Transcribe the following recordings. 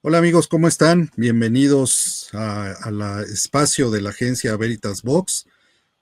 Hola amigos, ¿cómo están? Bienvenidos a la espacio de la agencia Veritas Box.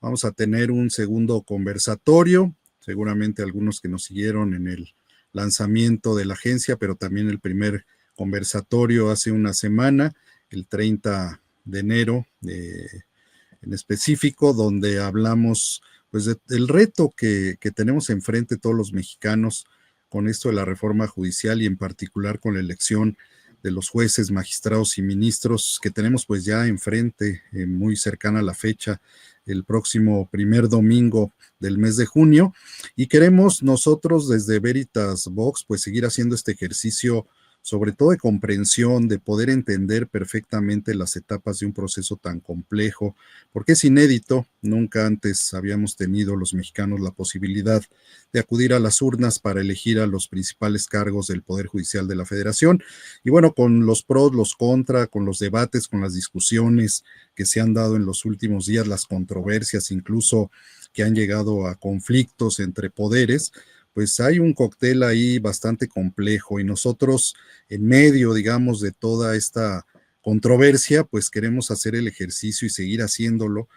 Vamos a tener un segundo conversatorio, seguramente algunos que nos siguieron en el lanzamiento de la agencia, pero también el primer conversatorio hace una semana, el 30 de enero en específico, donde hablamos pues del reto que tenemos enfrente todos los mexicanos con esto de la reforma judicial y en particular con la elección de los jueces, magistrados y ministros que tenemos pues ya enfrente, muy cercana a la fecha, el próximo primer domingo del mes de junio. Y queremos nosotros desde Veritas Box pues seguir haciendo este ejercicio sobre todo de comprensión, de poder entender perfectamente las etapas de un proceso tan complejo, porque es inédito, nunca antes habíamos tenido los mexicanos la posibilidad de acudir a las urnas para elegir a los principales cargos del Poder Judicial de la Federación. Y bueno, con los pros, los contra, con los debates, con las discusiones que se han dado en los últimos días, las controversias incluso que han llegado a conflictos entre poderes, pues hay un cóctel ahí bastante complejo y nosotros en medio, digamos, de toda esta controversia, pues queremos hacer el ejercicio y seguir haciéndolo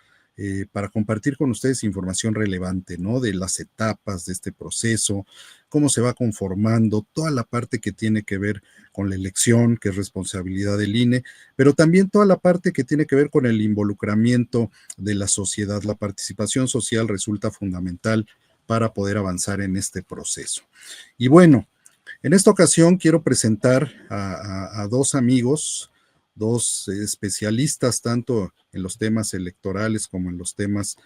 para compartir con ustedes información relevante, ¿no? De las etapas de este proceso, cómo se va conformando, toda la parte que tiene que ver con la elección, que es responsabilidad del INE, pero también toda la parte que tiene que ver con el involucramiento de la sociedad. La participación social resulta fundamental para poder avanzar en este proceso. Y bueno, en esta ocasión quiero presentar a dos amigos, dos especialistas tanto en los temas electorales como en los temas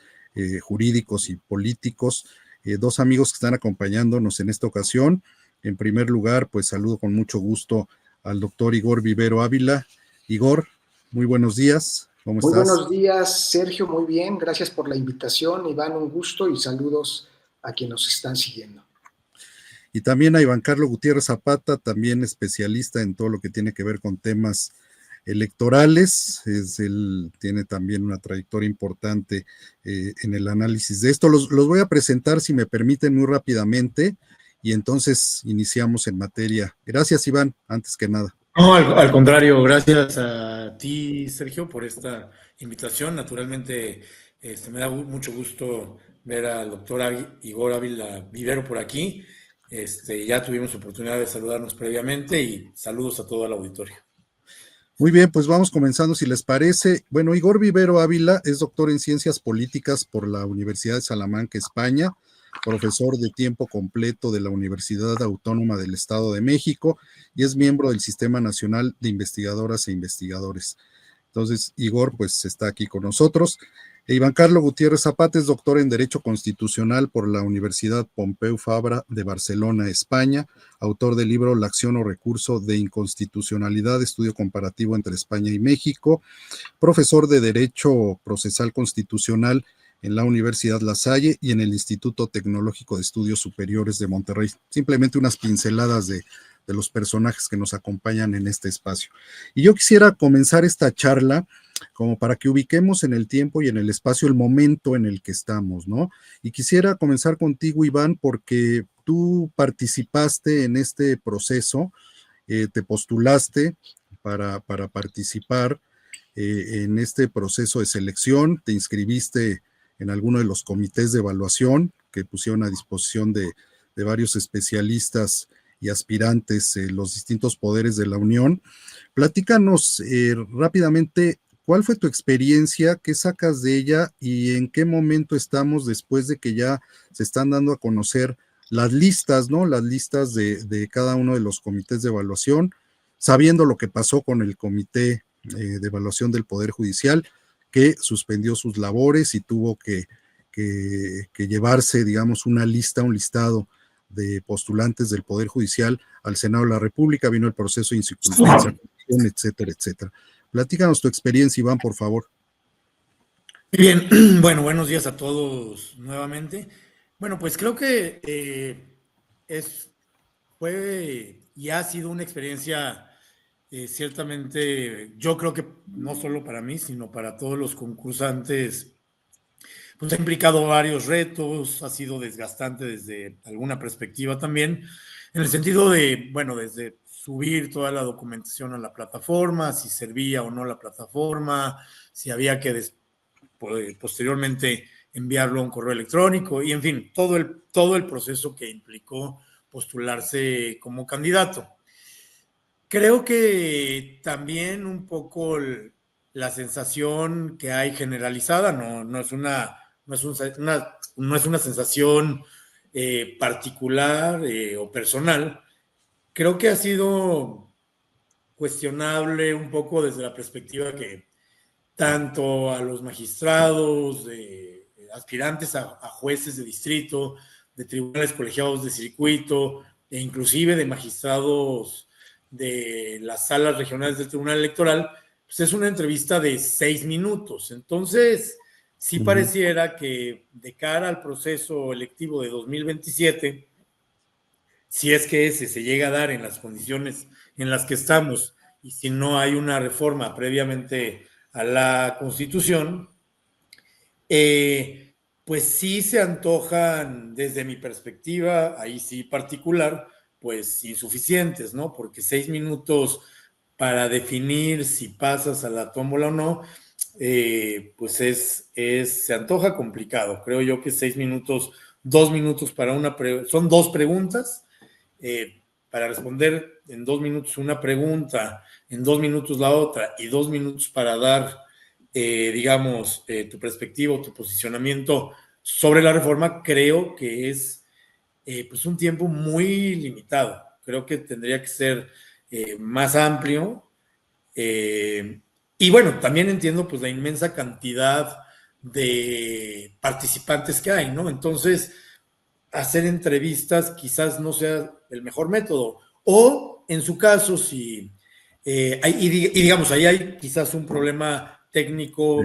jurídicos y políticos, dos amigos que están acompañándonos en esta ocasión. En primer lugar, pues saludo con mucho gusto al doctor Igor Vivero Ávila. Igor, muy buenos días, ¿cómo Muy estás? buenos días, Sergio, muy bien, gracias por la invitación. Iván, un gusto y saludos a quienes nos están siguiendo. Y también a Iván Carlos Gutiérrez Zapata, también especialista en todo lo que tiene que ver con temas electorales. Él tiene también una trayectoria importante en el análisis de esto. Los voy a presentar, si me permiten, muy rápidamente y entonces iniciamos en materia. Gracias, Iván, antes que nada. No, al contrario, gracias a ti, Sergio, por esta invitación. Naturalmente, me da mucho gusto ver al doctor Igor Ávila Vivero por aquí. Ya tuvimos oportunidad de saludarnos previamente y saludos a todo el auditorio. Muy bien, pues vamos comenzando, si les parece. Bueno, Igor Vivero Ávila es doctor en Ciencias Políticas por la Universidad de Salamanca, España, profesor de tiempo completo de la Universidad Autónoma del Estado de México y es miembro del Sistema Nacional de Investigadoras e Investigadores. Entonces, Igor, pues está aquí con nosotros. Iván Carlos Gutiérrez Zapata es doctor en Derecho Constitucional por la Universidad Pompeu Fabra de Barcelona, España, autor del libro La acción o recurso de inconstitucionalidad, estudio comparativo entre España y México, profesor de Derecho Procesal Constitucional en la Universidad La Salle y en el Instituto Tecnológico de Estudios Superiores de Monterrey. Simplemente unas pinceladas de los personajes que nos acompañan en este espacio. Y yo quisiera comenzar esta charla como para que ubiquemos en el tiempo y en el espacio el momento en el que estamos, ¿no? Y quisiera comenzar contigo, Iván, porque tú participaste en este proceso, te postulaste para participar en este proceso de selección, te inscribiste en alguno de los comités de evaluación que pusieron a disposición de varios especialistas y aspirantes en los distintos poderes de la Unión. Platícanos rápidamente, ¿cuál fue tu experiencia? ¿Qué sacas de ella? ¿Y en qué momento estamos después de que ya se están dando a conocer las listas, ¿no? Las listas de cada uno de los comités de evaluación, sabiendo lo que pasó con el comité de evaluación del Poder Judicial, que suspendió sus labores y tuvo que llevarse, digamos, una lista, un listado de postulantes del Poder Judicial al Senado de la República, vino el proceso de insaculación, etcétera, etcétera. Platícanos tu experiencia, Iván, por favor. Bien, bueno, buenos días a todos nuevamente. Bueno, pues creo que fue y ha sido una experiencia ciertamente, yo creo que no solo para mí, sino para todos los concursantes, pues ha implicado varios retos, ha sido desgastante desde alguna perspectiva también, en el sentido de, bueno, desde subir toda la documentación a la plataforma, si servía o no la plataforma, si había que posteriormente enviarlo a un correo electrónico y, en fin, todo el proceso que implicó postularse como candidato. Creo que también un poco la sensación que hay generalizada, no es una sensación particular o personal. Creo que ha sido cuestionable un poco desde la perspectiva que tanto a los magistrados, aspirantes a jueces de distrito, de tribunales colegiados de circuito, e inclusive de magistrados de las salas regionales del Tribunal Electoral, pues es una entrevista de 6 minutos. Entonces, sí pareciera que de cara al proceso electivo de 2027, si es que ese se llega a dar en las condiciones en las que estamos y si no hay una reforma previamente a la Constitución, pues sí se antojan, desde mi perspectiva, ahí sí particular, pues insuficientes, ¿no? Porque 6 minutos para definir si pasas a la tómbola o no, pues se antoja complicado. Creo yo que 6 minutos, 2 minutos para son 2 preguntas, para responder en 2 minutos una pregunta, en 2 minutos la otra y 2 minutos para dar, digamos, tu perspectiva o tu posicionamiento sobre la reforma, creo que es pues un tiempo muy limitado. Creo que tendría que ser más amplio. Y bueno, también entiendo pues la inmensa cantidad de participantes que hay, ¿no? Entonces, hacer entrevistas quizás no sea el mejor método. O, en su caso, si digamos, ahí hay quizás un problema técnico,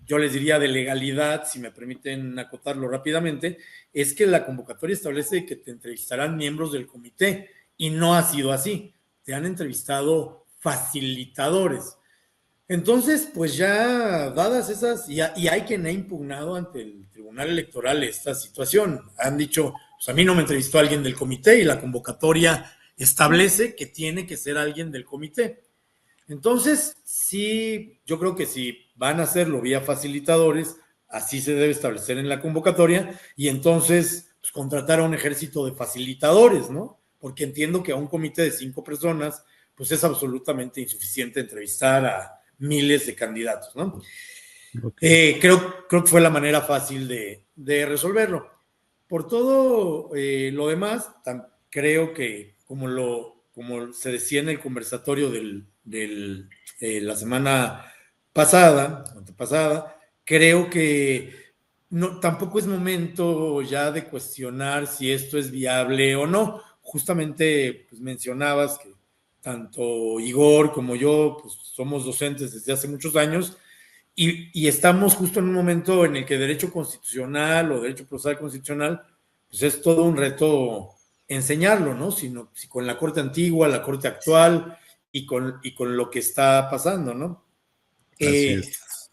yo les diría de legalidad, si me permiten acotarlo rápidamente, es que la convocatoria establece que te entrevistarán miembros del comité y no ha sido así. Te han entrevistado facilitadores. Entonces, pues ya dadas esas, y hay quien ha impugnado ante el Tribunal Electoral esta situación. Han dicho, pues a mí no me entrevistó alguien del comité y la convocatoria establece que tiene que ser alguien del comité. Entonces, sí, yo creo que si van a hacerlo vía facilitadores, así se debe establecer en la convocatoria y entonces pues, contratar a un ejército de facilitadores, ¿no? Porque entiendo que a un comité de 5 personas, pues es absolutamente insuficiente entrevistar a miles de candidatos, ¿no? Okay. Creo que fue la manera fácil de resolverlo. Por todo lo demás, creo que como se decía en el conversatorio la semana antepasada, creo que tampoco es momento ya de cuestionar si esto es viable o no. Justamente pues, mencionabas que tanto Igor como yo pues, somos docentes desde hace muchos años y estamos justo en un momento en el que derecho constitucional o derecho procesal constitucional pues es todo un reto enseñarlo, ¿no? Si con la corte antigua, la corte actual y con lo que está pasando, ¿no?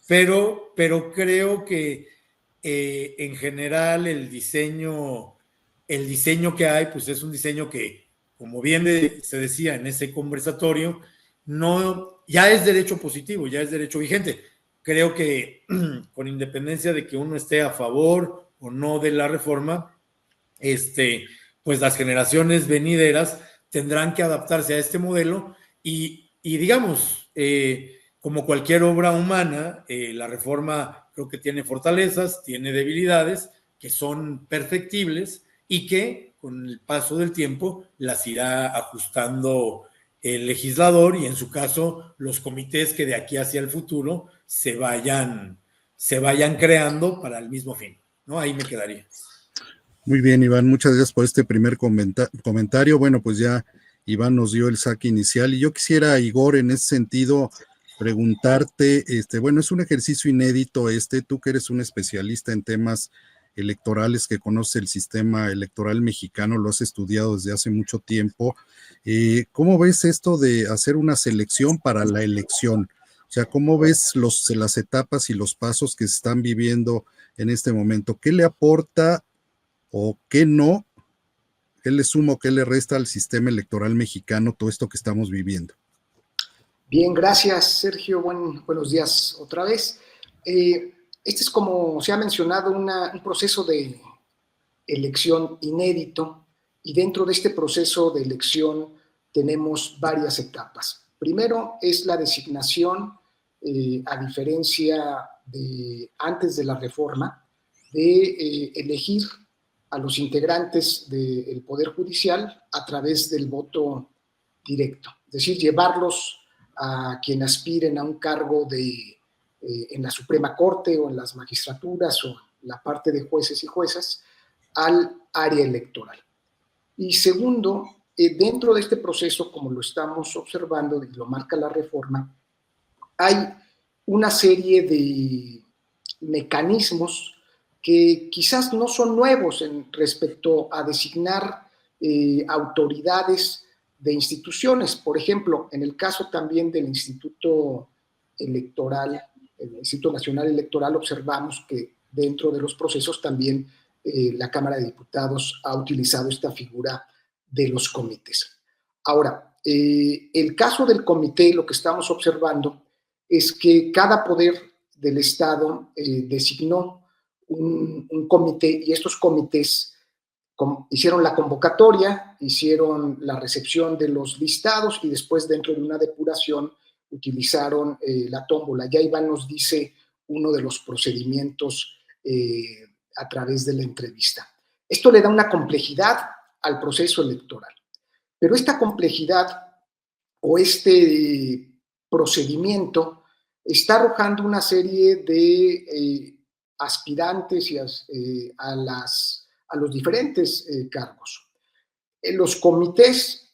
Pero creo que en general el diseño que hay, pues es un diseño que, como bien se decía en ese conversatorio, ya es derecho positivo, ya es derecho vigente. Creo que con independencia de que uno esté a favor o no de la reforma, pues las generaciones venideras tendrán que adaptarse a este modelo y digamos, como cualquier obra humana, la reforma creo que tiene fortalezas, tiene debilidades que son perfectibles y que con el paso del tiempo las irá ajustando el legislador y en su caso los comités que de aquí hacia el futuro se vayan creando para el mismo fin, ¿no? Ahí me quedaría. Muy bien, Iván, muchas gracias por este primer comentario. Bueno, pues ya Iván nos dio el saque inicial y yo quisiera, Igor, en ese sentido, preguntarte, bueno, es un ejercicio inédito tú que eres un especialista en temas electorales, que conoce el sistema electoral mexicano, lo has estudiado desde hace mucho tiempo. ¿Cómo ves esto de hacer una selección para la elección? O sea, ¿cómo ves las etapas y los pasos que se están viviendo en este momento? ¿Qué le aporta o qué no ¿Qué le suma o qué le resta al sistema electoral mexicano todo esto que estamos viviendo? Bien, gracias, Sergio. Buenos días otra vez. Este es, como se ha mencionado, un proceso de elección inédito, y dentro de este proceso de elección tenemos varias etapas. Primero es la designación, a diferencia de antes de la reforma, de elegir a los integrantes del Poder Judicial a través del voto directo, es decir, llevarlos a quien aspiren a un cargo en la Suprema Corte o en las magistraturas o en la parte de jueces y juezas al área electoral. Y segundo, dentro de este proceso, como lo estamos observando y lo marca la reforma, hay una serie de mecanismos que quizás no son nuevos respecto a designar autoridades de instituciones. Por ejemplo, en el caso también del Instituto Electoral, el Instituto Nacional Electoral, observamos que dentro de los procesos también la Cámara de Diputados ha utilizado esta figura de los comités. Ahora, el caso del comité, lo que estamos observando es que cada poder del Estado designó un comité, y estos comités hicieron la convocatoria, hicieron la recepción de los listados y después, dentro de una depuración, utilizaron la tómbola. Ya Iván nos dice uno de los procedimientos a través de la entrevista. Esto le da una complejidad al proceso electoral, pero esta complejidad o este procedimiento está arrojando una serie de aspirantes a los diferentes cargos. Los comités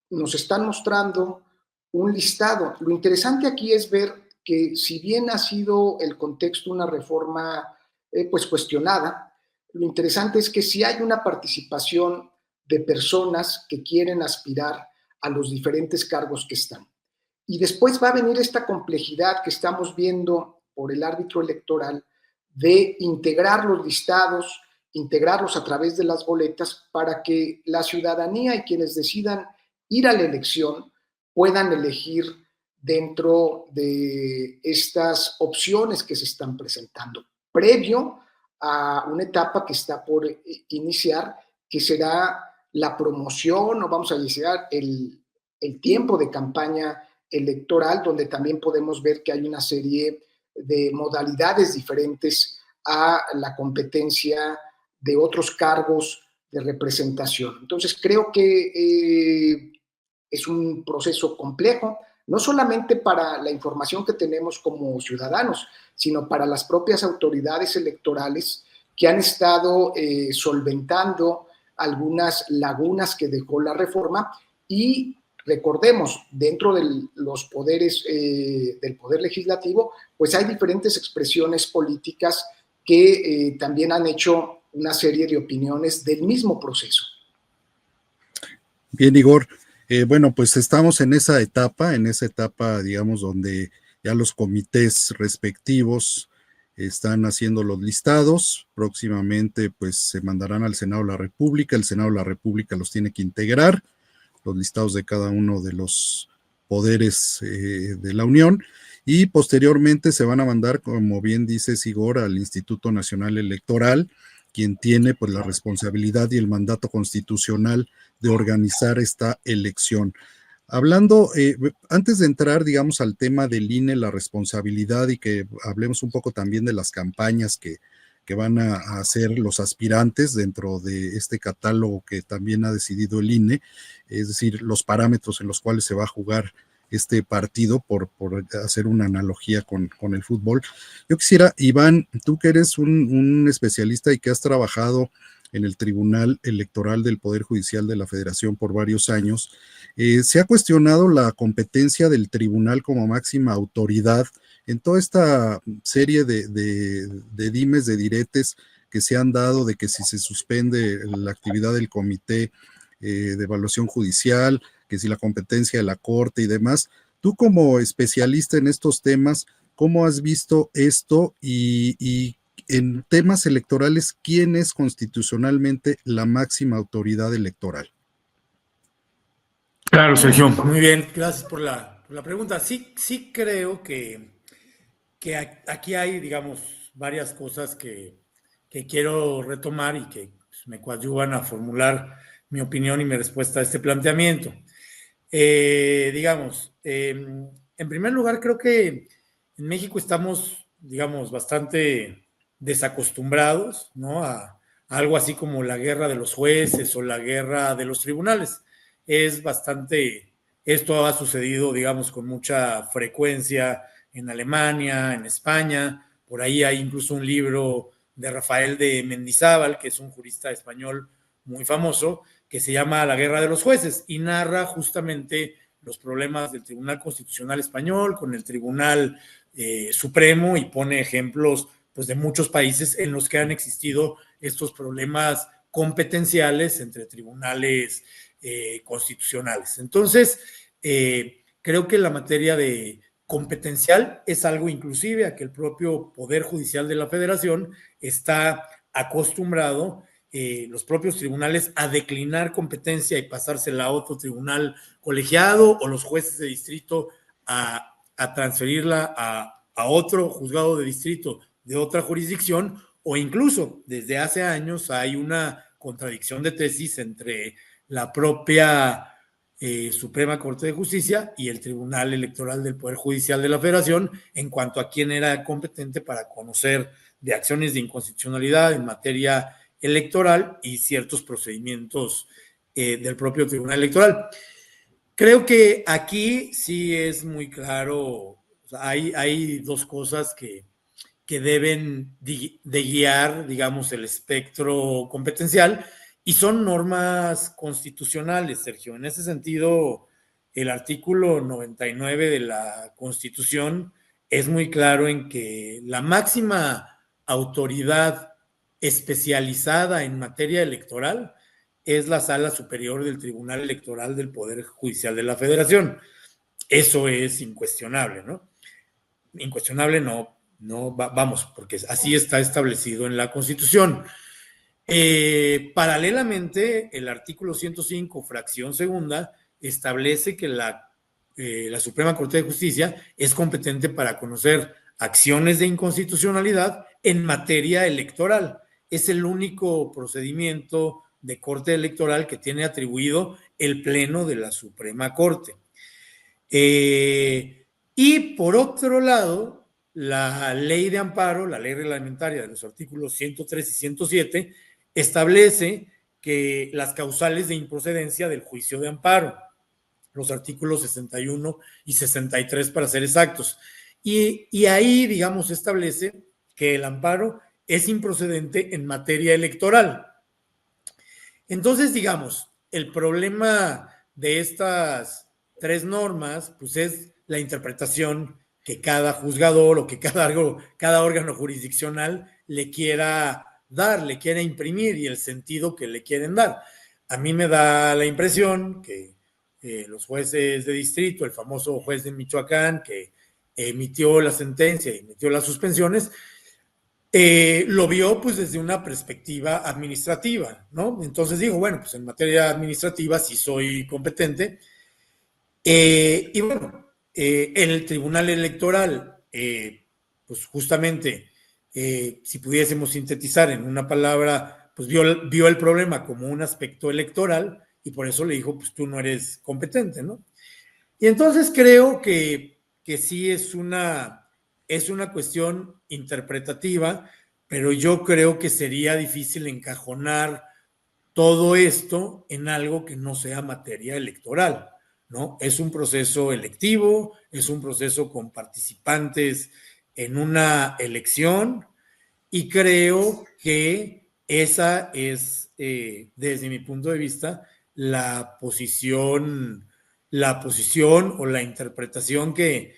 nos están mostrando un listado. Lo interesante aquí es ver que, si bien ha sido el contexto una reforma pues cuestionada, lo interesante es que sí hay una participación de personas que quieren aspirar a los diferentes cargos que están. Y después va a venir esta complejidad que estamos viendo por el árbitro electoral de integrar los listados, integrarlos a través de las boletas para que la ciudadanía y quienes decidan ir a la elección puedan elegir dentro de estas opciones que se están presentando, previo a una etapa que está por iniciar, que será la promoción, o vamos a decir, el tiempo de campaña electoral, donde también podemos ver que hay una serie de modalidades diferentes a la competencia de otros cargos de representación. Entonces, creo que es un proceso complejo, no solamente para la información que tenemos como ciudadanos, sino para las propias autoridades electorales que han estado solventando algunas lagunas que dejó la reforma. Y recordemos, dentro de los poderes del Poder Legislativo, pues hay diferentes expresiones políticas que también han hecho una serie de opiniones del mismo proceso. Bien, Igor. Bueno, pues estamos en esa etapa, digamos, donde ya los comités respectivos están haciendo los listados. Próximamente, pues, se mandarán al Senado de la República. El Senado de la República los tiene que integrar, los listados de cada uno de los poderes de la Unión, y posteriormente se van a mandar, como bien dice Igor, al Instituto Nacional Electoral, quien tiene pues la responsabilidad y el mandato constitucional de organizar esta elección. Hablando, antes de entrar, digamos, al tema del INE, la responsabilidad, y que hablemos un poco también de las campañas que van a hacer los aspirantes dentro de este catálogo que también ha decidido el INE, es decir, los parámetros en los cuales se va a jugar este partido, por hacer una analogía con el fútbol. Yo quisiera, Iván, tú que eres un especialista y que has trabajado en el Tribunal Electoral del Poder Judicial de la Federación por varios años, se ha cuestionado la competencia del tribunal como máxima autoridad en toda esta serie de dimes, de diretes que se han dado, de que si se suspende la actividad del comité de evaluación judicial, que si la competencia de la Corte y demás. Tú, como especialista en estos temas, ¿cómo has visto esto y en temas electorales, ¿quién es constitucionalmente la máxima autoridad electoral? Claro, Sergio. Muy bien, gracias por la pregunta. Sí creo que aquí hay, digamos, varias cosas que quiero retomar y que pues, me coadyuvan a formular mi opinión y mi respuesta a este planteamiento. En primer lugar, creo que en México estamos, digamos, bastante desacostumbrados, ¿no? A algo así como la guerra de los jueces o la guerra de los tribunales. Es bastante, esto ha sucedido, digamos, con mucha frecuencia en Alemania, en España. Por ahí hay incluso un libro de Rafael de Mendizábal, que es un jurista español muy famoso, que se llama La Guerra de los Jueces y narra justamente los problemas del Tribunal Constitucional Español con el Tribunal Supremo y pone ejemplos pues, de muchos países en los que han existido estos problemas competenciales entre tribunales constitucionales. Entonces, creo que la materia de competencial es algo inclusive a que el propio Poder Judicial de la Federación está acostumbrado los propios tribunales a declinar competencia y pasársela a otro tribunal colegiado o los jueces de distrito a transferirla a otro juzgado de distrito de otra jurisdicción o incluso desde hace años hay una contradicción de tesis entre la propia Suprema Corte de Justicia y el Tribunal Electoral del Poder Judicial de la Federación en cuanto a quién era competente para conocer de acciones de inconstitucionalidad en materia electoral y ciertos procedimientos del propio Tribunal Electoral. Creo que aquí sí es muy claro, o sea, hay dos cosas que deben de guiar, digamos, el espectro competencial y son normas constitucionales, Sergio. En ese sentido, el artículo 99 de la Constitución es muy claro en que la máxima autoridad especializada en materia electoral es la Sala Superior del Tribunal Electoral del Poder Judicial de la Federación. Eso es incuestionable, ¿no? Incuestionable no vamos, porque así está establecido en la Constitución. Paralelamente, el artículo 105, fracción segunda, establece que la Suprema Corte de Justicia es competente para conocer acciones de inconstitucionalidad en materia electoral. Es el único procedimiento de Corte Electoral que tiene atribuido el Pleno de la Suprema Corte. Y por otro lado, la ley de amparo, la ley reglamentaria de los artículos 103 y 107, establece que las causales de improcedencia del juicio de amparo, los artículos 61 y 63 para ser exactos. Y ahí, digamos, establece que el amparo es improcedente en materia electoral. Entonces, digamos, el problema de estas tres normas, pues es la interpretación que cada juzgador o que cada órgano jurisdiccional le quiera dar, le quiera imprimir y el sentido que le quieren dar. A mí me da la impresión que los jueces de distrito, el famoso juez de Michoacán que emitió la sentencia y emitió las suspensiones, lo vio pues desde una perspectiva administrativa, ¿no? Entonces digo, bueno, pues en materia administrativa sí soy competente. Y bueno, en el Tribunal Electoral, pues justamente, si pudiésemos sintetizar en una palabra, pues vio el problema como un aspecto electoral y por eso le dijo, pues tú no eres competente, ¿no? Y entonces creo que sí es una cuestión interpretativa, pero yo creo que sería difícil encajonar todo esto en algo que no sea materia electoral, ¿no? Es un proceso electivo, es un proceso con participantes en una elección y creo que esa es, desde mi punto de vista, la posición o la interpretación que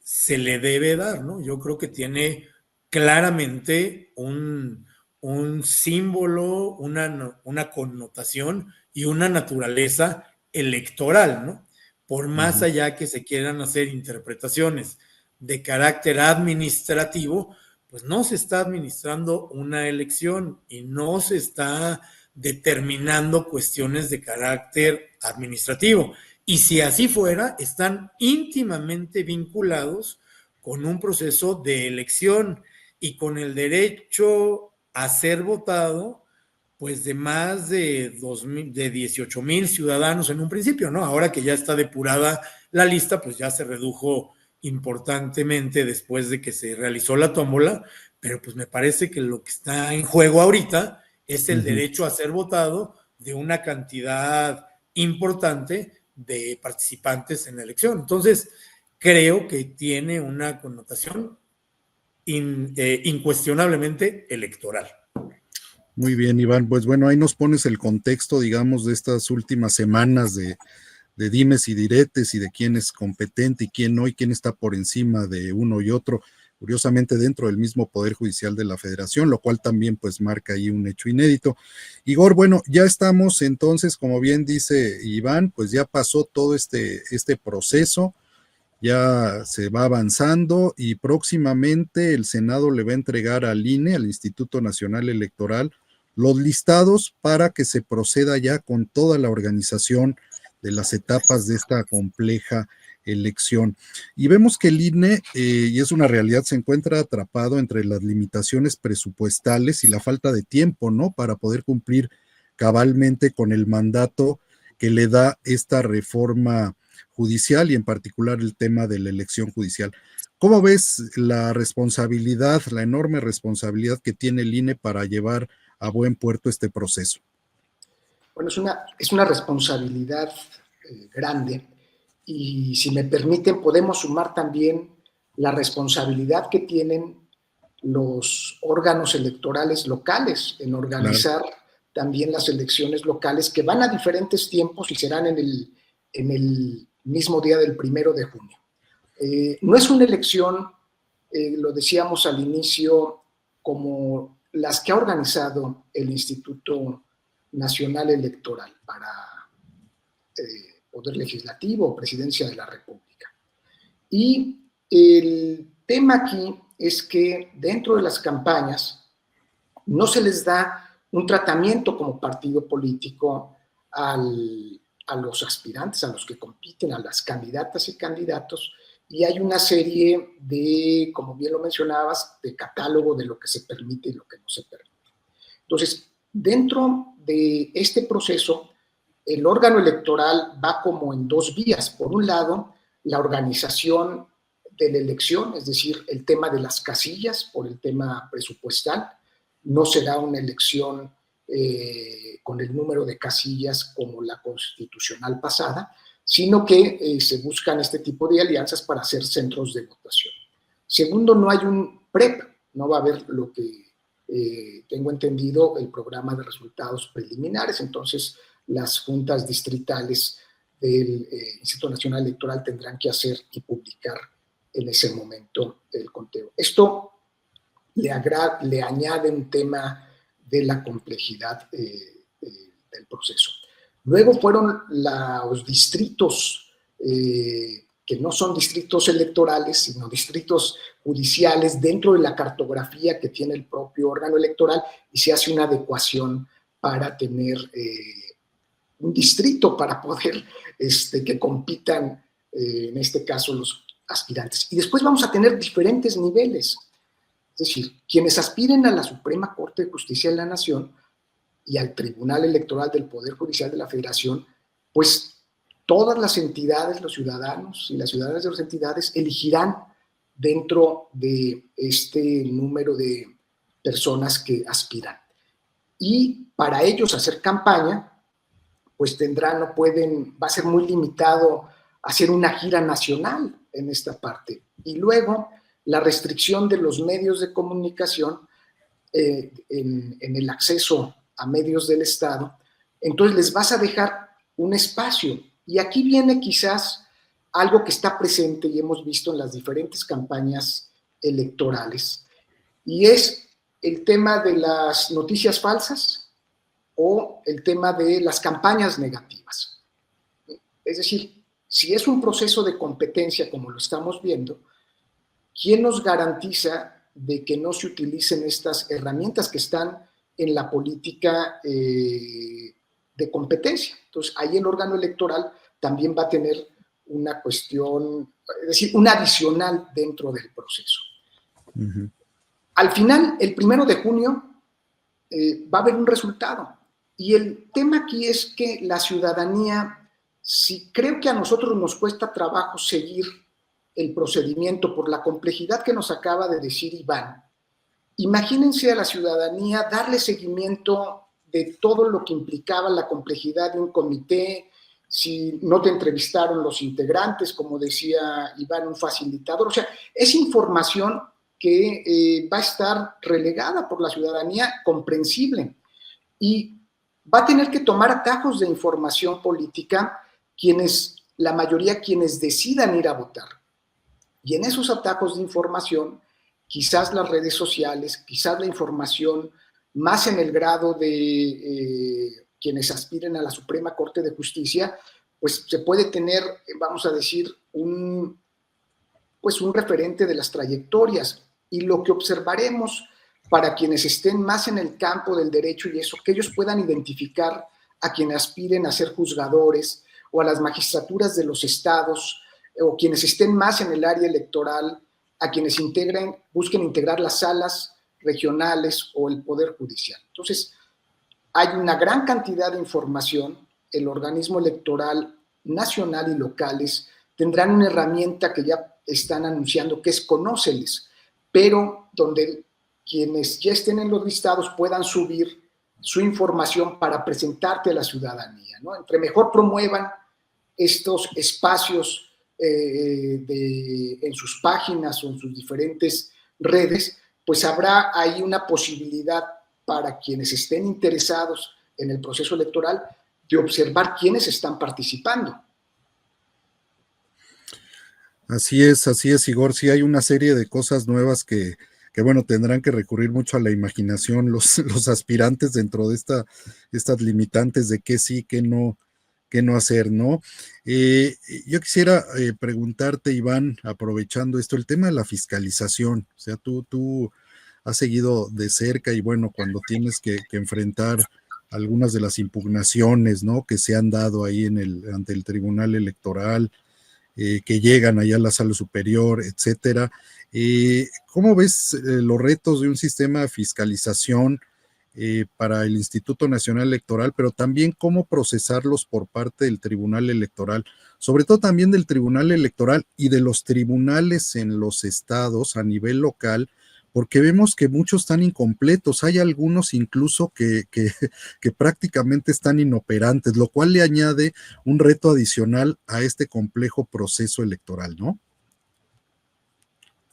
se le debe dar, ¿no? Yo creo que tiene claramente un símbolo, una connotación y una naturaleza electoral, ¿no? Por más allá que se quieran hacer interpretaciones de carácter administrativo, pues no se está administrando una elección y no se está determinando cuestiones de carácter administrativo. Y si así fuera, están íntimamente vinculados con un proceso de elección y con el derecho a ser votado, pues de más de 18,000 ciudadanos en un principio, ¿no? Ahora que ya está depurada la lista, pues ya se redujo importantemente después de que se realizó la tómbola, pero pues me parece que lo que está en juego ahorita es el derecho a ser votado de una cantidad importante de participantes en la elección. Entonces, creo que tiene una connotación incuestionablemente electoral. Muy bien, Iván. Pues bueno, ahí nos pones el contexto, digamos, de estas últimas semanas de dimes y diretes y de quién es competente y quién no y quién está por encima de uno y otro, curiosamente dentro del mismo Poder Judicial de la Federación, lo cual también pues marca ahí un hecho inédito. Igor, bueno, ya estamos entonces, como bien dice Iván, pues ya pasó todo este proceso, ya se va avanzando y próximamente el Senado le va a entregar al INE, al Instituto Nacional Electoral, los listados para que se proceda ya con toda la organización de las etapas de esta compleja elección. Y vemos que el INE, y es una realidad, se encuentra atrapado entre las limitaciones presupuestales y la falta de tiempo, ¿no? Para poder cumplir cabalmente con el mandato que le da esta reforma judicial y en particular el tema de la elección judicial. ¿Cómo ves la responsabilidad, la enorme responsabilidad que tiene el INE para llevar a buen puerto este proceso? Bueno, es una responsabilidad grande y si me permiten podemos sumar también la responsabilidad que tienen los órganos electorales locales en organizar también las elecciones locales que van a diferentes tiempos y serán en el mismo día del 1 de junio. No es una elección, lo decíamos al inicio, como las que ha organizado el Instituto Nacional Electoral para Poder Legislativo o Presidencia de la República. Y el tema aquí es que dentro de las campañas no se les da un tratamiento como partido político a los aspirantes, a los que compiten, a las candidatas y candidatos, y hay una serie de, como bien lo mencionabas, de catálogo de lo que se permite y lo que no se permite. Entonces, dentro de este proceso, el órgano electoral va como en dos vías. Por un lado, la organización de la elección, es decir, el tema de las casillas por el tema presupuestal. No será una elección con el número de casillas como la constitucional pasada, sino que se buscan este tipo de alianzas para hacer centros de votación. Segundo, no hay un PREP, no va a haber lo que tengo entendido, el programa de resultados preliminares, entonces las juntas distritales del Instituto Nacional Electoral tendrán que hacer y publicar en ese momento el conteo. Esto le añade un tema de la complejidad del proceso. Luego fueron los distritos, que no son distritos electorales, sino distritos judiciales dentro de la cartografía que tiene el propio órgano electoral y se hace una adecuación para tener un distrito para poder que compitan, en este caso, los aspirantes. Y después vamos a tener diferentes niveles. Es decir, quienes aspiren a la Suprema Corte de Justicia de la Nación y al Tribunal Electoral del Poder Judicial de la Federación, pues todas las entidades, los ciudadanos y las ciudadanas de las entidades elegirán dentro de este número de personas que aspiran. Y para ellos hacer campaña, pues va a ser muy limitado hacer una gira nacional en esta parte. Y luego, la restricción de los medios de comunicación en el acceso a medios del Estado, entonces les vas a dejar un espacio. Y aquí viene quizás algo que está presente y hemos visto en las diferentes campañas electorales, y es el tema de las noticias falsas o el tema de las campañas negativas. Es decir, si es un proceso de competencia como lo estamos viendo, ¿quién nos garantiza de que no se utilicen estas herramientas que están en la política de competencia. Entonces, ahí el órgano electoral también va a tener una cuestión, es decir, un adicional dentro del proceso. Uh-huh. Al final, el 1 de junio, va a haber un resultado. Y el tema aquí es que la ciudadanía, si creo que a nosotros nos cuesta trabajo seguir el procedimiento por la complejidad que nos acaba de decir Iván, imagínense a la ciudadanía darle seguimiento de todo lo que implicaba la complejidad de un comité, si no te entrevistaron los integrantes, como decía Iván, un facilitador. O sea, es información que va a estar relegada por la ciudadanía, comprensible, y va a tener que tomar atajos de información política la mayoría quienes decidan ir a votar. Y en esos atajos de información, quizás las redes sociales, quizás la información más en el grado de quienes aspiren a la Suprema Corte de Justicia, pues se puede tener, vamos a decir, un referente de las trayectorias. Y lo que observaremos para quienes estén más en el campo del derecho y eso, que ellos puedan identificar a quienes aspiren a ser juzgadores o a las magistraturas de los estados, o quienes estén más en el área electoral, a quienes busquen integrar las salas regionales o el Poder Judicial. Entonces, hay una gran cantidad de información. El organismo electoral nacional y locales tendrán una herramienta que ya están anunciando, que es Conóceles, pero donde quienes ya estén en los listados puedan subir su información para presentarte a la ciudadanía, ¿no? Entre mejor promuevan estos espacios en sus páginas o en sus diferentes redes, pues habrá ahí una posibilidad para quienes estén interesados en el proceso electoral de observar quiénes están participando. Así es, Igor. Sí hay una serie de cosas nuevas que bueno, tendrán que recurrir mucho a la imaginación los aspirantes dentro de estas limitantes de qué sí, qué no hacer, ¿no? Yo quisiera preguntarte, Iván, aprovechando esto, el tema de la fiscalización. O sea, tú has seguido de cerca y bueno, cuando tienes que enfrentar algunas de las impugnaciones, ¿no?, que se han dado ahí ante el Tribunal Electoral, que llegan allá a la Sala Superior, etcétera. ¿Cómo ves los retos de un sistema de fiscalización para el Instituto Nacional Electoral, pero también cómo procesarlos por parte del Tribunal Electoral, sobre todo también del Tribunal Electoral y de los tribunales en los estados a nivel local, porque vemos que muchos están incompletos, hay algunos incluso que prácticamente están inoperantes, lo cual le añade un reto adicional a este complejo proceso electoral, ¿no?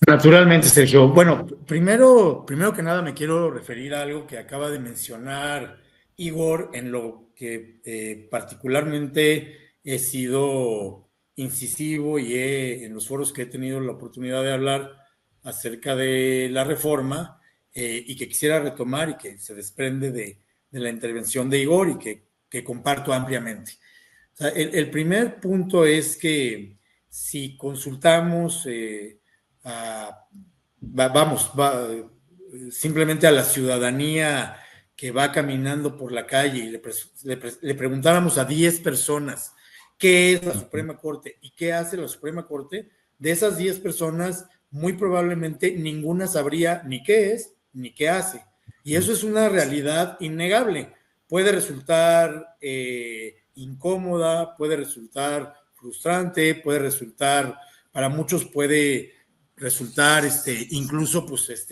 Naturalmente, Sergio. Bueno, primero que nada me quiero referir a algo que acaba de mencionar Igor, en lo que particularmente he sido incisivo y en los foros que he tenido la oportunidad de hablar acerca de la reforma y que quisiera retomar y que se desprende de la intervención de Igor y que comparto ampliamente. O sea, el primer punto es que si consultamos simplemente a la ciudadanía que va caminando por la calle y le preguntáramos a 10 personas qué es la Suprema Corte y qué hace la Suprema Corte, de esas 10 personas muy probablemente ninguna sabría ni qué es ni qué hace. Y eso es una realidad innegable. Puede resultar incómoda, puede resultar frustrante, puede resultar, para muchos puede resultar incluso pues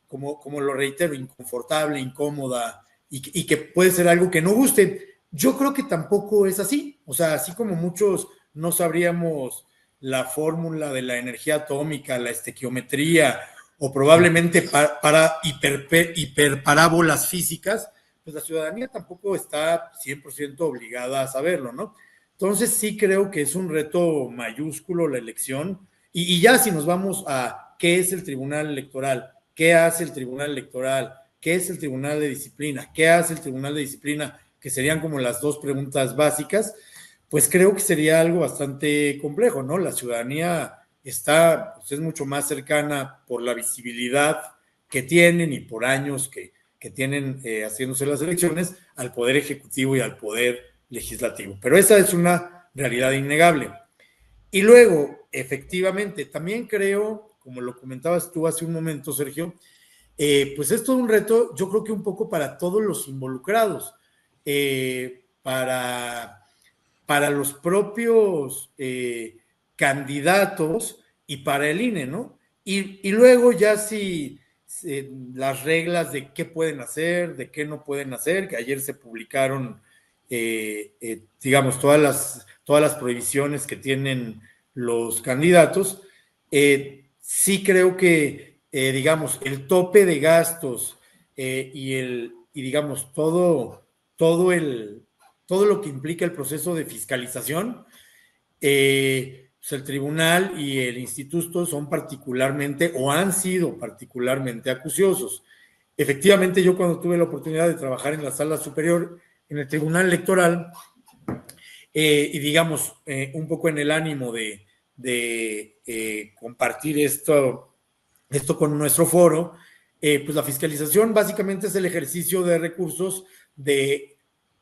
como lo reitero, inconfortable, incómoda y que puede ser algo que no guste. Yo creo que tampoco es así. O sea, así como muchos no sabríamos la fórmula de la energía atómica, la estequiometría o probablemente para hiperparábolas físicas, pues la ciudadanía tampoco está 100% obligada a saberlo, ¿no? Entonces sí creo que es un reto mayúsculo la elección. Y ya si nos vamos a qué es el Tribunal Electoral, qué hace el Tribunal Electoral, qué es el Tribunal de Disciplina, qué hace el Tribunal de Disciplina, que serían como las dos preguntas básicas, pues creo que sería algo bastante complejo, ¿no? La ciudadanía pues es mucho más cercana por la visibilidad que tienen y por años que tienen haciéndose las elecciones al Poder Ejecutivo y al Poder Legislativo. Pero esa es una realidad innegable. Y luego, efectivamente, también creo, como lo comentabas tú hace un momento, Sergio, pues es todo un reto, yo creo que un poco para todos los involucrados, para los propios candidatos y para el INE, ¿no? Y luego ya si las reglas de qué pueden hacer, de qué no pueden hacer, que ayer se publicaron, digamos, todas las prohibiciones que tienen los candidatos, sí creo que, digamos, el tope de gastos y digamos, todo lo que implica el proceso de fiscalización, pues el tribunal y el instituto son particularmente o han sido particularmente acuciosos. Efectivamente, yo cuando tuve la oportunidad de trabajar en la sala superior, en el tribunal electoral, y digamos, un poco en el ánimo de compartir esto con nuestro foro, pues la fiscalización básicamente es el ejercicio de recursos de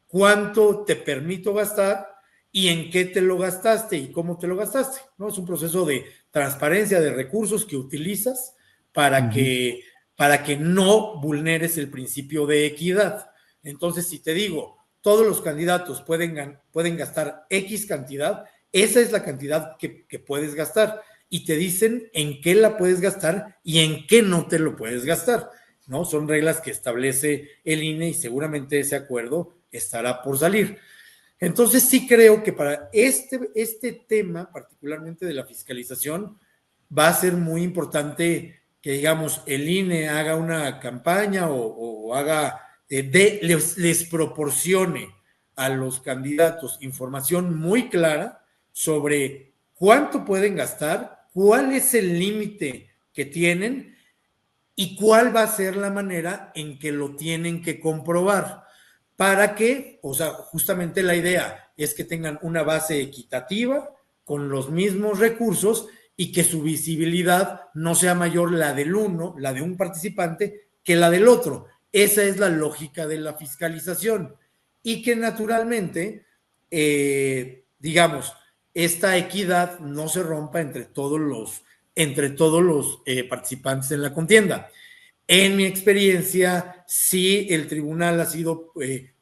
cuánto te permito gastar y en qué te lo gastaste y cómo te lo gastaste, ¿no? Es un proceso de transparencia de recursos que utilizas para que no vulneres el principio de equidad. Entonces, si te digo, todos los candidatos pueden gastar X cantidad, esa es la cantidad que puedes gastar y te dicen en qué la puedes gastar y en qué no te lo puedes gastar, ¿no? Son reglas que establece el INE y seguramente ese acuerdo estará por salir. Entonces sí creo que para este tema, particularmente de la fiscalización, va a ser muy importante que, digamos, el INE haga una campaña o haga, les proporcione a los candidatos información muy clara sobre cuánto pueden gastar, cuál es el límite que tienen y cuál va a ser la manera en que lo tienen que comprobar. ¿Para qué? O sea, justamente la idea es que tengan una base equitativa con los mismos recursos y que su visibilidad no sea mayor la del uno, la de un participante, que la del otro. Esa es la lógica de la fiscalización. Y que naturalmente, digamos, esta equidad no se rompa entre todos los participantes en la contienda. En mi experiencia, sí, el tribunal ha sido,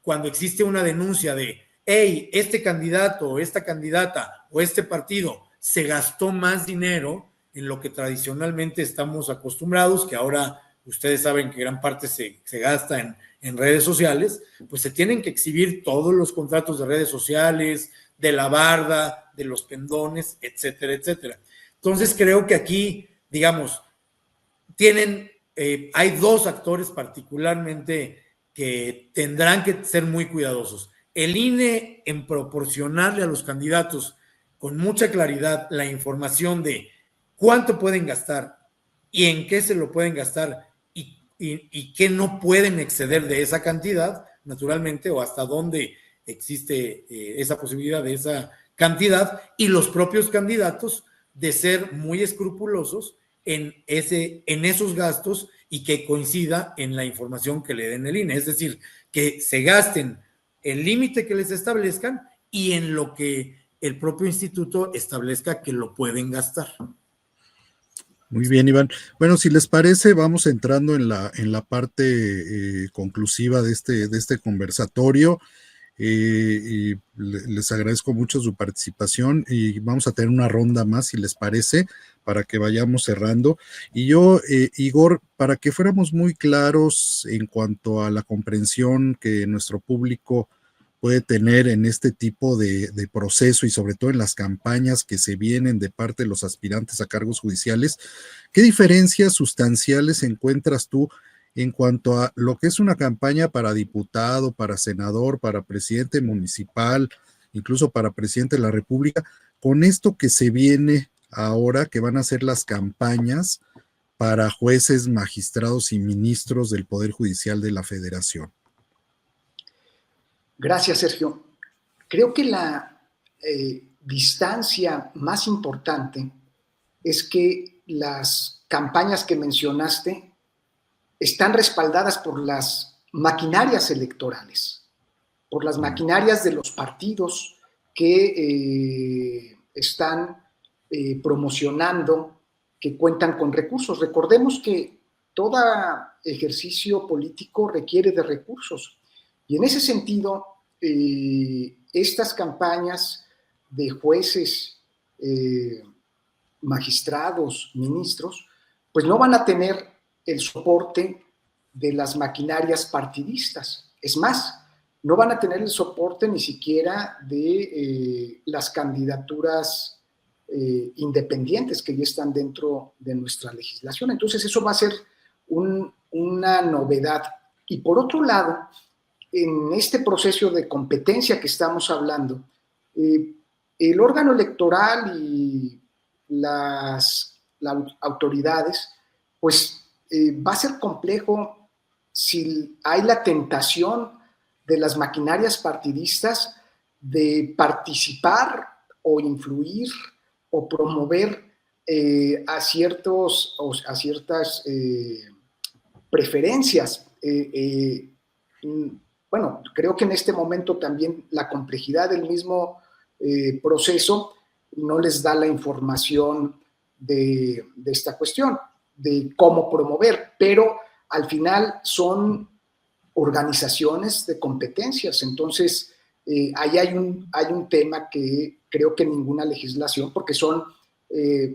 cuando existe una denuncia de, hey, este candidato o esta candidata o este partido se gastó más dinero en lo que tradicionalmente estamos acostumbrados, que ahora ustedes saben que gran parte se gasta en redes sociales, pues se tienen que exhibir todos los contratos de redes sociales, de la barda, de los pendones, etcétera, etcétera. Entonces creo que aquí, digamos, hay dos actores particularmente que tendrán que ser muy cuidadosos. El INE en proporcionarle a los candidatos con mucha claridad la información de cuánto pueden gastar y en qué se lo pueden gastar y qué no pueden exceder de esa cantidad, naturalmente, o hasta dónde existe esa posibilidad de esa cantidad, y los propios candidatos de ser muy escrupulosos en esos gastos y que coincida en la información que le den el INE. Es decir, que se gasten el límite que les establezcan y en lo que el propio instituto establezca que lo pueden gastar. Muy bien, Iván. Bueno, si les parece, vamos entrando en la parte conclusiva de este conversatorio. Y les agradezco mucho su participación y vamos a tener una ronda más, si les parece, para que vayamos cerrando. Y yo, Igor, para que fuéramos muy claros en cuanto a la comprensión que nuestro público puede tener en este tipo de proceso y sobre todo en las campañas que se vienen de parte de los aspirantes a cargos judiciales, ¿qué diferencias sustanciales encuentras tú en cuanto a lo que es una campaña para diputado, para senador, para presidente municipal, incluso para presidente de la República, con esto que se viene ahora, que van a ser las campañas para jueces, magistrados y ministros del Poder Judicial de la Federación? Gracias, Sergio. Creo que la distancia más importante es que las campañas que mencionaste están respaldadas por las maquinarias electorales, por las maquinarias de los partidos que están promocionando, que cuentan con recursos. Recordemos que todo ejercicio político requiere de recursos. Y en ese sentido, estas campañas de jueces, magistrados, ministros, pues no van a tener el soporte de las maquinarias partidistas. Es más, no van a tener el soporte ni siquiera de las candidaturas independientes que ya están dentro de nuestra legislación. Entonces eso va a ser una novedad. Y por otro lado, en este proceso de competencia que estamos hablando, el órgano electoral y las autoridades, pues va a ser complejo si hay la tentación de las maquinarias partidistas de participar o influir o promover a ciertas preferencias. Bueno, creo que en este momento también la complejidad del mismo proceso no les da la información de esta cuestión, de cómo promover, pero al final son organizaciones de competencias. Entonces, ahí hay un tema que creo que ninguna legislación, porque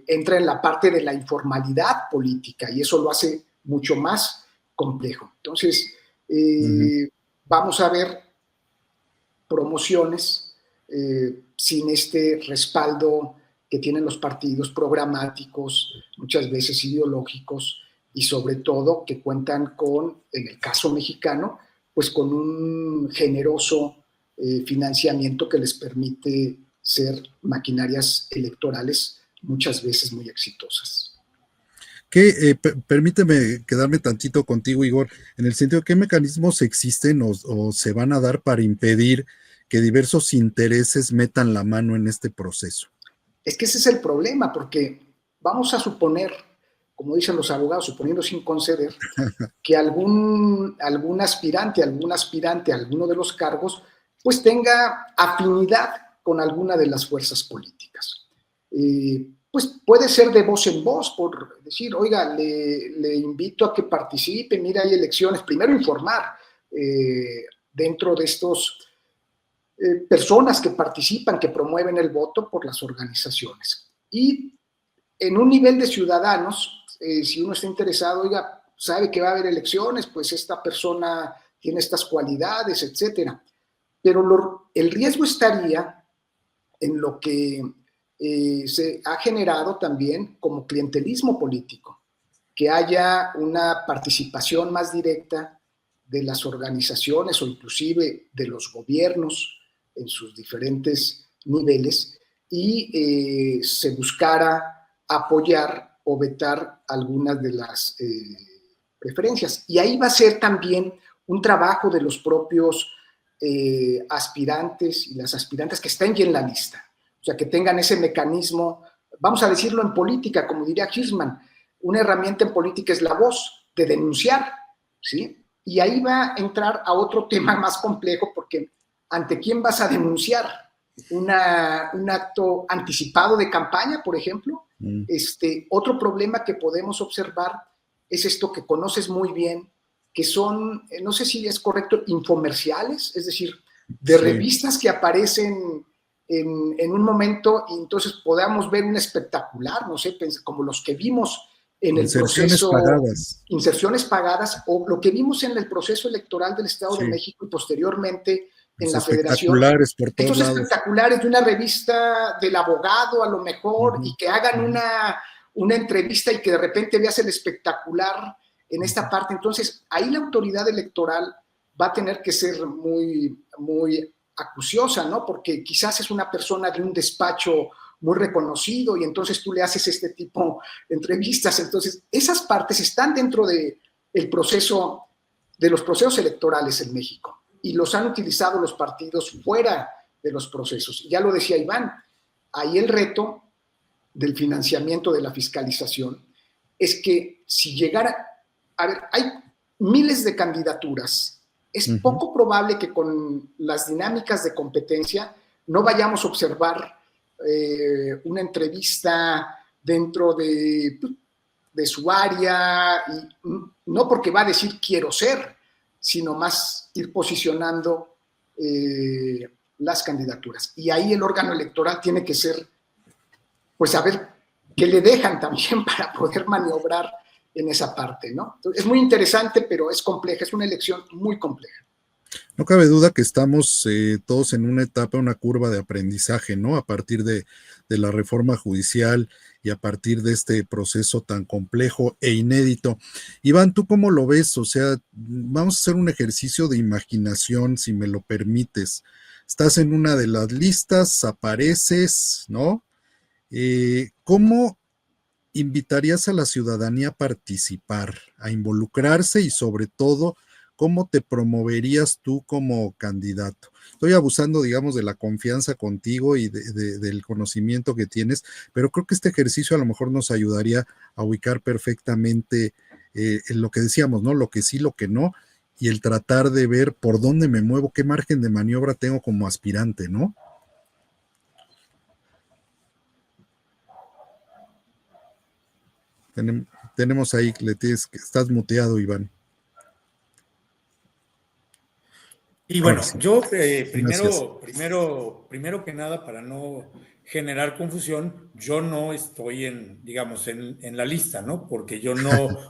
entra en la parte de la informalidad política y eso lo hace mucho más complejo. Entonces, vamos a ver promociones sin este respaldo que tienen los partidos programáticos, muchas veces ideológicos, y sobre todo que cuentan con, en el caso mexicano, pues con un generoso financiamiento que les permite ser maquinarias electorales muchas veces muy exitosas. Permíteme quedarme tantito contigo, Igor, en el sentido de qué mecanismos existen o se van a dar para impedir que diversos intereses metan la mano en este proceso. Es que ese es el problema, porque vamos a suponer, como dicen los abogados, suponiendo sin conceder, que algún aspirante a alguno de los cargos, pues tenga afinidad con alguna de las fuerzas políticas. Pues puede ser de voz en voz, por decir, oiga, le invito a que participe, mira, hay elecciones. Primero informar dentro de estos personas que participan, que promueven el voto por las organizaciones. Y en un nivel de ciudadanos, si uno está interesado, oiga, sabe que va a haber elecciones, pues esta persona tiene estas cualidades, etcétera. Pero el riesgo estaría en lo que se ha generado también como clientelismo político, que haya una participación más directa de las organizaciones o inclusive de los gobiernos en sus diferentes niveles y se buscara apoyar o vetar algunas de las preferencias. Y ahí va a ser también un trabajo de los propios aspirantes y las aspirantes que estén ya en la lista. O sea, que tengan ese mecanismo, vamos a decirlo en política, como diría Hirschman, una herramienta en política es la voz de denunciar, ¿sí? Y ahí va a entrar a otro tema más complejo, porque ¿ante quién vas a denunciar? Un acto anticipado de campaña, por ejemplo. Otro problema que podemos observar es esto que conoces muy bien, que son, no sé si es correcto, infomerciales, es decir, de revistas que aparecen en un momento y entonces podamos ver un espectacular, no sé, como los que vimos en el proceso, inserciones pagadas, o lo que vimos en el proceso electoral del Estado de México y posteriormente en la Federación. Estos espectaculares de una revista del abogado a lo mejor, y que hagan una entrevista y que de repente veas el espectacular en esta parte. Entonces, ahí la autoridad electoral va a tener que ser muy, muy acuciosa, ¿no? Porque quizás es una persona de un despacho muy reconocido y entonces tú le haces este tipo de entrevistas. Entonces, esas partes están dentro de los procesos electorales en México y los han utilizado los partidos fuera de los procesos. Ya lo decía Iván, ahí el reto del financiamiento, de la fiscalización, es que si llegara, a ver, hay miles de candidaturas, es poco probable que con las dinámicas de competencia no vayamos a observar una entrevista dentro de su área, y no porque va a decir quiero ser, sino más ir posicionando las candidaturas. Y ahí el órgano electoral tiene que ser, pues, a ver qué le dejan también para poder maniobrar en esa parte, ¿no? Entonces, es muy interesante, pero es compleja, es una elección muy compleja. No cabe duda que estamos todos en una etapa, una curva de aprendizaje, ¿no? A partir de la reforma judicial y a partir de este proceso tan complejo e inédito. Iván, ¿tú cómo lo ves? O sea, vamos a hacer un ejercicio de imaginación, si me lo permites. Estás en una de las listas, apareces, ¿no? ¿Cómo invitarías a la ciudadanía a participar, a involucrarse y sobre todo, cómo te promoverías tú como candidato? Estoy abusando, digamos, de la confianza contigo y del conocimiento que tienes, pero creo que este ejercicio a lo mejor nos ayudaría a ubicar perfectamente en lo que decíamos, ¿no? Lo que sí, lo que no, y el tratar de ver por dónde me muevo, qué margen de maniobra tengo como aspirante, ¿no? Tenemos ahí, estás muteado, Iván. Y bueno, Sí. yo Gracias. primero que nada, para no generar confusión, yo no estoy digamos, en la lista, ¿no? Porque yo no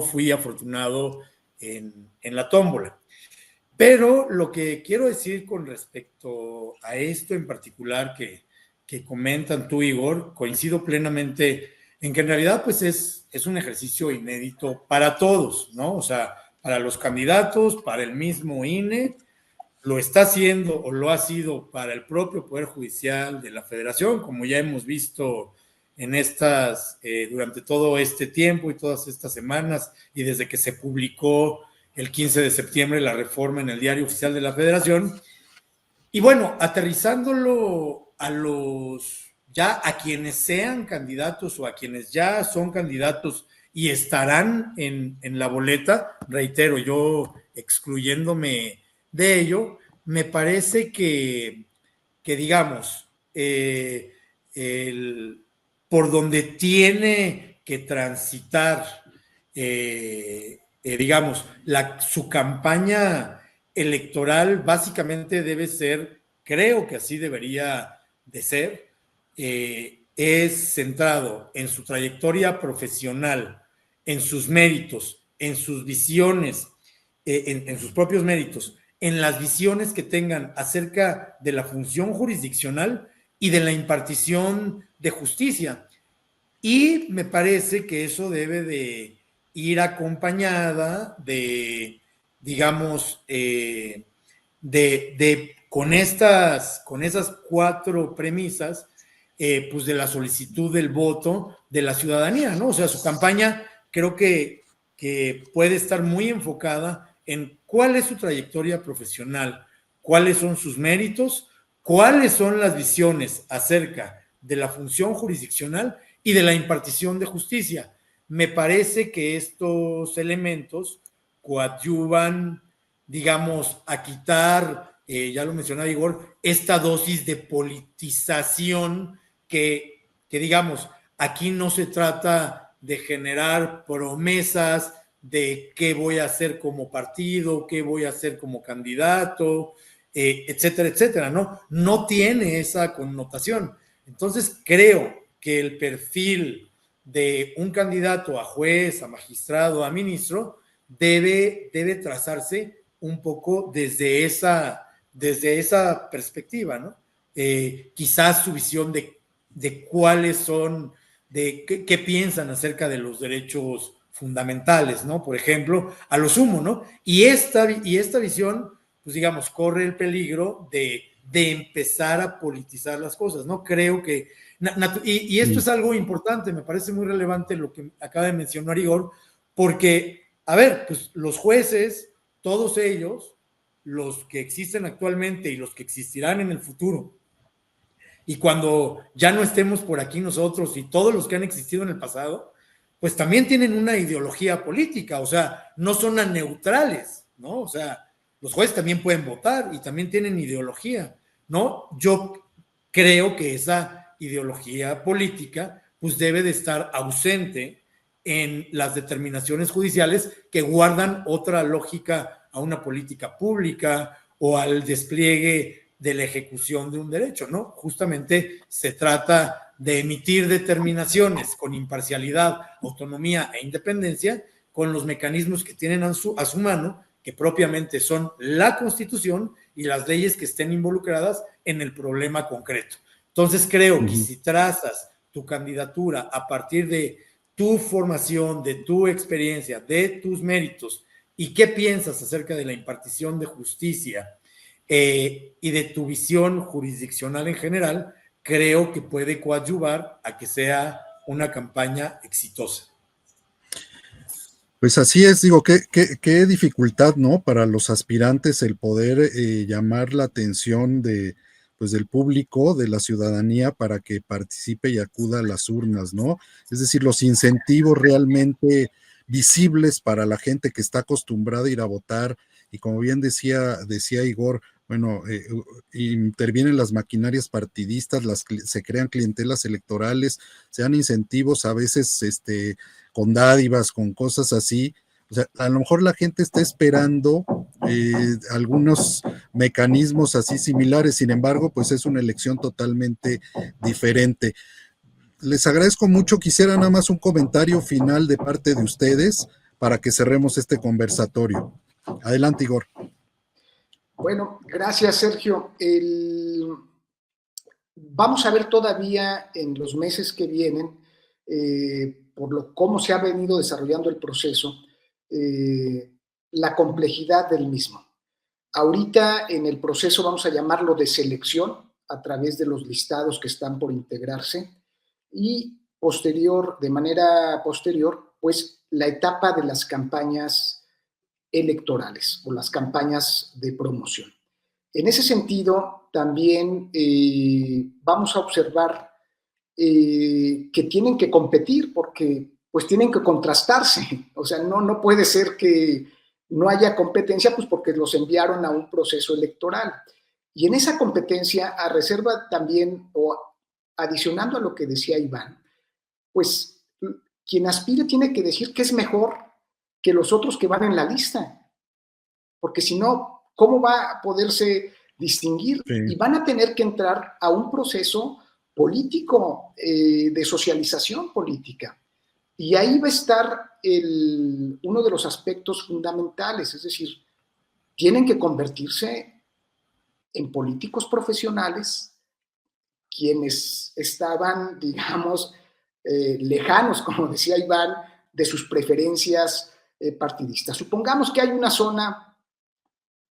fui afortunado en la tómbola. Pero lo que quiero decir con respecto a esto en particular que comentan tú, Igor, coincido plenamente en que en realidad pues es un ejercicio inédito para todos, ¿no? O sea, para los candidatos, para el mismo INE, lo está haciendo o lo ha sido para el propio Poder Judicial de la Federación, como ya hemos visto en durante todo este tiempo y todas estas semanas y desde que se publicó el 15 de septiembre la reforma en el Diario Oficial de la Federación. Y bueno, aterrizándolo a quienes sean candidatos o a quienes ya son candidatos y estarán en la boleta, reitero, yo excluyéndome de ello, me parece que digamos, por donde tiene que transitar, digamos, su campaña electoral básicamente debe ser, creo que así debería de ser, es centrado en su trayectoria profesional, en sus méritos, en sus visiones, en sus propios méritos, en las visiones que tengan acerca de la función jurisdiccional y de la impartición de justicia. Y me parece que eso debe de ir acompañada de, digamos, con esas 4 premisas, pues de la solicitud del voto de la ciudadanía, ¿no? O sea, su campaña creo que puede estar muy enfocada en cuál es su trayectoria profesional, cuáles son sus méritos, cuáles son las visiones acerca de la función jurisdiccional y de la impartición de justicia. Me parece que estos elementos coadyuvan, digamos, a quitar, ya lo mencionaba Igor, esta dosis de politización que digamos, aquí no se trata de generar promesas de qué voy a hacer como partido, qué voy a hacer como candidato, etcétera, etcétera, ¿no? No tiene esa connotación. Entonces, creo que el perfil de un candidato a juez, a magistrado, a ministro, debe trazarse un poco desde esa perspectiva, ¿no? Quizás su visión de cuáles son, de qué piensan acerca de los derechos fundamentales, ¿no? Por ejemplo, a lo sumo, ¿no? Y esta visión, pues digamos, corre el peligro de empezar a politizar las cosas, ¿no? Creo que, y esto es algo importante, me parece muy relevante lo que acaba de mencionar Igor, porque, a ver, pues los jueces, todos ellos, los que existen actualmente y los que existirán en el futuro, Y cuando ya no estemos por aquí nosotros y todos los que han existido en el pasado, pues también tienen una ideología política, o sea, no son neutrales, ¿no? O sea, los jueces también pueden votar y también tienen ideología, ¿no? Yo creo que esa ideología política pues debe de estar ausente en las determinaciones judiciales que guardan otra lógica a una política pública o al despliegue de la ejecución de un derecho, ¿no? Justamente se trata de emitir determinaciones con imparcialidad, autonomía e independencia con los mecanismos que tienen a su mano, que propiamente son la Constitución y las leyes que estén involucradas en el problema concreto. Entonces creo que si trazas tu candidatura a partir de tu formación, de tu experiencia, de tus méritos y qué piensas acerca de la impartición de justicia y de tu visión jurisdiccional en general, creo que puede coadyuvar a que sea una campaña exitosa. Pues así es, digo, qué dificultad, ¿no? Para los aspirantes el poder llamar la atención pues del público, de la ciudadanía, para que participe y acuda a las urnas, ¿no? Es decir, los incentivos realmente visibles para la gente que está acostumbrada a ir a votar, y como bien decía Igor, bueno, intervienen las maquinarias partidistas, se crean clientelas electorales, se dan incentivos a veces, con dádivas, con cosas así. O sea, a lo mejor la gente está esperando algunos mecanismos así similares, sin embargo, pues es una elección totalmente diferente. Les agradezco mucho, quisiera nada más un comentario final de parte de ustedes para que cerremos este conversatorio. Adelante, Igor. Bueno, gracias, Sergio. Vamos a ver todavía en los meses que vienen, cómo se ha venido desarrollando el proceso, la complejidad del mismo. Ahorita en el proceso vamos a llamarlo de selección a través de los listados que están por integrarse y de manera posterior, pues la etapa de las campañas electorales o las campañas de promoción. En ese sentido, también vamos a observar que tienen que competir porque pues tienen que contrastarse. O sea, no puede ser que no haya competencia, pues porque los enviaron a un proceso electoral. Y en esa competencia, a reserva también, o adicionando a lo que decía Iván, pues quien aspire tiene que decir que es mejor que los otros que van en la lista. Porque si no, ¿cómo va a poderse distinguir? Sí. Y van a tener que entrar a un proceso político, de socialización política. Y ahí va a estar uno de los aspectos fundamentales, es decir, tienen que convertirse en políticos profesionales quienes estaban, digamos, lejanos, como decía Iván, de sus preferencias partidistas. Supongamos que hay una zona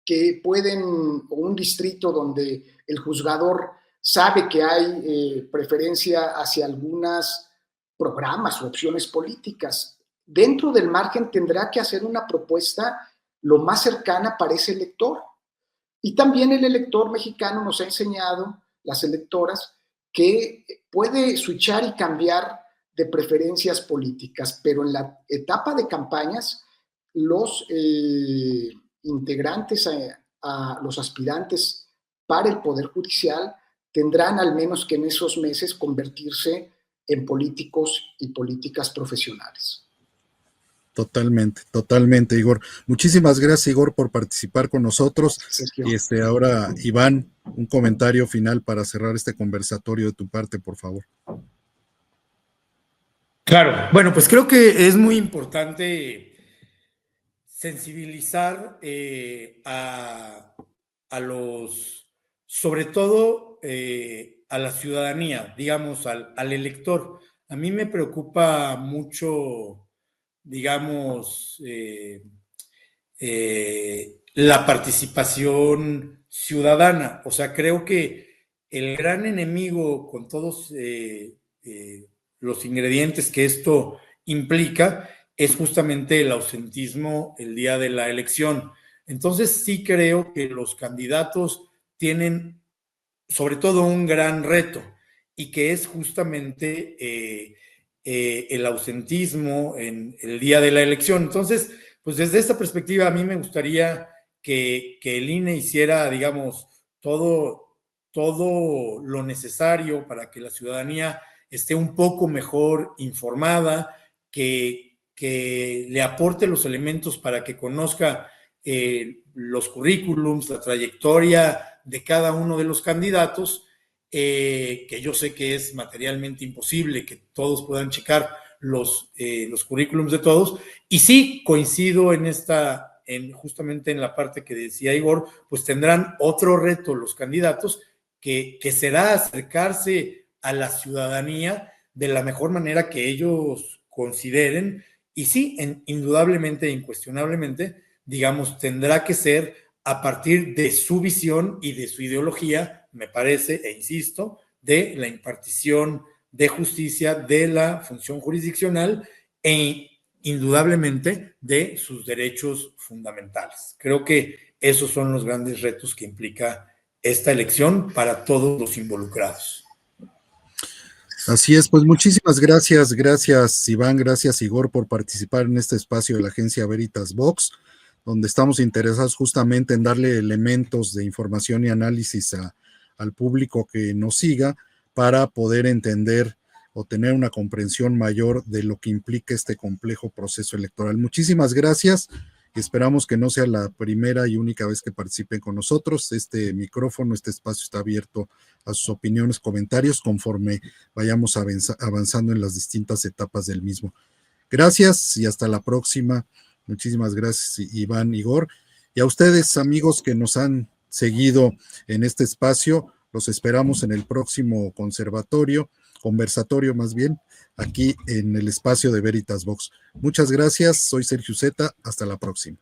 que o un distrito donde el juzgador sabe que hay preferencia hacia algunos programas o opciones políticas. Dentro del margen tendrá que hacer una propuesta lo más cercana para ese elector. Y también el elector mexicano nos ha enseñado, las electoras, que puede switchar y cambiar de preferencias políticas, pero en la etapa de campañas, los integrantes, a los aspirantes para el Poder Judicial tendrán al menos que en esos meses convertirse en políticos y políticas profesionales. Totalmente, Igor. Muchísimas gracias, Igor, por participar con nosotros. Y ahora, Iván, un comentario final para cerrar este conversatorio de tu parte, por favor. Claro, bueno, pues creo que es muy importante sensibilizar a los, sobre todo a la ciudadanía, digamos, al elector. A mí me preocupa mucho, digamos, la participación ciudadana. O sea, creo que el gran enemigo con todos los ingredientes que esto implica es justamente el ausentismo el día de la elección. Entonces sí creo que los candidatos tienen sobre todo un gran reto, y que es justamente el ausentismo en el día de la elección. Entonces, pues desde esta perspectiva a mí me gustaría que el INE hiciera, digamos, todo lo necesario para que la ciudadanía esté un poco mejor informada, que le aporte los elementos para que conozca los currículums, la trayectoria de cada uno de los candidatos, que yo sé que es materialmente imposible que todos puedan checar los currículums de todos. Y sí, coincido justamente en la parte que decía Igor, pues tendrán otro reto los candidatos, que será acercarse a la ciudadanía de la mejor manera que ellos consideren. Y sí, indudablemente, incuestionablemente, digamos, tendrá que ser a partir de su visión y de su ideología, me parece, e insisto, de la impartición de justicia, de la función jurisdiccional e indudablemente de sus derechos fundamentales. Creo que esos son los grandes retos que implica esta elección para todos los involucrados. Así es, pues muchísimas gracias, gracias Iván, gracias Igor por participar en este espacio de la agencia Veritas Vox, donde estamos interesados justamente en darle elementos de información y análisis al público que nos siga para poder entender o tener una comprensión mayor de lo que implica este complejo proceso electoral. Muchísimas gracias. Esperamos que no sea la primera y única vez que participen con nosotros. Este micrófono, este espacio está abierto a sus opiniones, comentarios, conforme vayamos avanzando en las distintas etapas del mismo. Gracias y hasta la próxima. Muchísimas gracias, Iván, Igor. Y a ustedes, amigos que nos han seguido en este espacio, los esperamos en el próximo conversatorio más bien, aquí en el espacio de Veritas Vox. Muchas gracias, soy Sergio Zeta, hasta la próxima.